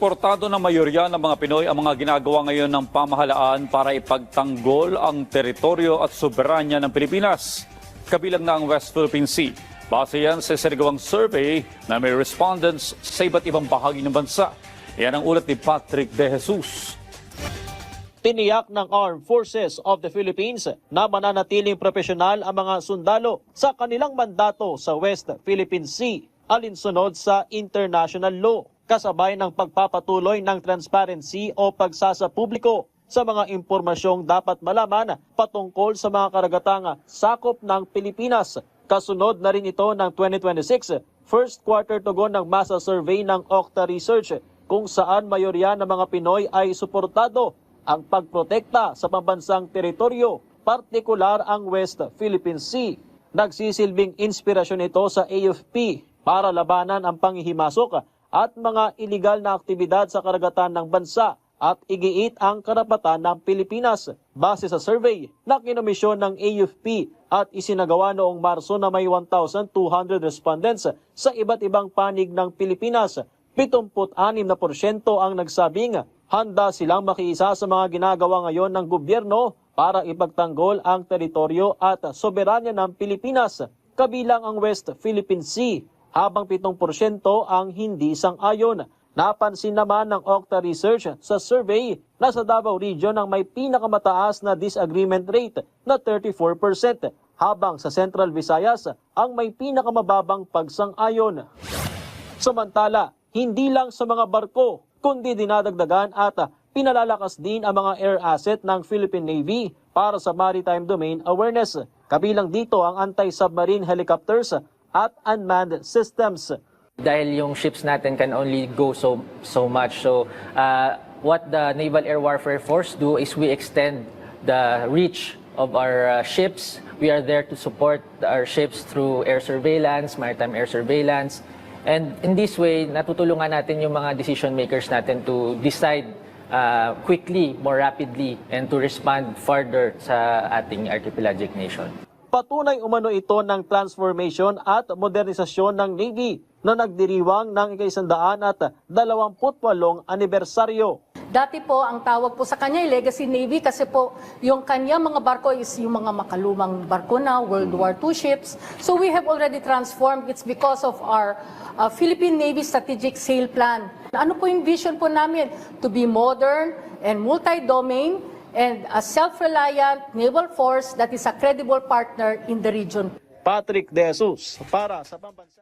Suportado ng mayorya ng mga Pinoy ang mga ginagawa ngayon ng pamahalaan para ipagtanggol ang teritoryo at soberanya ng Pilipinas, kabilang na ang West Philippine Sea. Base yan sa sinagawang survey na may respondents sa iba't ibang bahagi ng bansa. Yan ang ulat ni Patrick De Jesus. Tiniyak ng Armed Forces of the Philippines na mananatiling profesional ang mga sundalo sa kanilang mandato sa West Philippine Sea alinsunod sa international law, kasabay ng pagpapatuloy ng transparency o pagsasapubliko sa mga impormasyong dapat malaman patungkol sa mga karagatang sakop ng Pilipinas. Kasunod na rin ito ng 2026 first quarter tugon ng masa survey ng Okta Research kung saan mayorya ng mga Pinoy ay suportado ang pagprotekta sa pambansang teritoryo, partikular ang West Philippine Sea. Nagsisilbing inspirasyon ito sa AFP para labanan ang panghihimasok at mga iligal na aktibidad sa karagatan ng bansa at igiit ang karapatan ng Pilipinas base sa survey na kinomisyon ng AFP at isinagawa noong Marso na may 1,200 respondents sa iba't ibang panig ng Pilipinas. 76% ang nagsabing handa silang makiisa sa mga ginagawa ngayon ng gobyerno para ipagtanggol ang teritoryo at soberanya ng Pilipinas, kabilang ang West Philippine Sea, habang 7% ang hindi sang-ayon. Napansin naman ng Okta Research sa survey na sa Davao Region ang may pinakamataas na disagreement rate na 34%, habang sa Central Visayas ang may pinakamababang pagsang-ayon. Samantala, hindi lang sa mga barko, kundi dinadagdagan at pinalalakas din ang mga air asset ng Philippine Navy para sa maritime domain awareness. Kabilang dito ang anti-submarine helicopters at unmanned systems. Dahil yung ships natin can only go so much. So what the Naval Air Warfare Force do is we extend the reach of our ships. We are there to support our ships through air surveillance, maritime air surveillance. And in this way, natutulungan natin yung mga decision makers natin to decide quickly, more rapidly, and to respond further sa ating archipelagic nation. Patunay umano ito ng transformation at modernisasyon ng Navy na nagdiriwang ng ika-128 anibersaryo. Dati po, ang tawag po sa kanya ay Legacy Navy kasi po yung kanya mga barko is yung mga makalumang barko na, World War II ships. So we have already transformed. It's because of our Philippine Navy Strategic Sail Plan. Ano po yung vision po namin? To be modern and multi-domain and a self-reliant naval force that is a credible partner in the region. Patrick De Jesus para sa Pambansa.